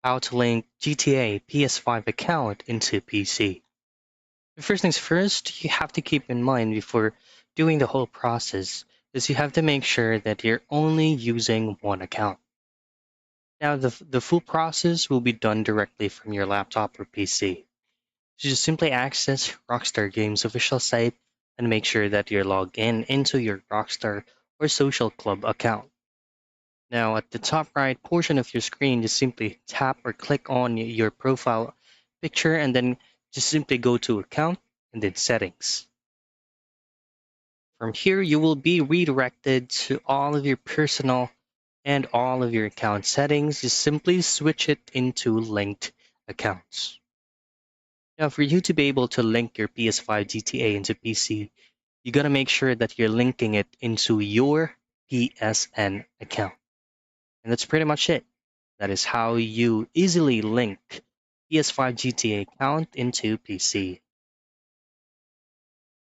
how to link GTA PS5 account into PC. The first things first, you have to keep in mind before doing the whole process is you have to make sure that you're only using one account. Now, the full process will be done directly from your laptop or PC. So just simply access Rockstar Games official site and make sure that you're logged in into your Rockstar or Social Club account. Now, at the top right portion of your screen, just simply tap or click on your profile picture and then just simply go to Account and then Settings. From here, you will be redirected to all of your personal and all of your account settings. Just simply switch it into linked accounts. Now, for you to be able to link your PS5 GTA into PC, you gotta make sure that you're linking it into your PSN account. And that's pretty much it. That is how you easily link PS5 GTA account into PC.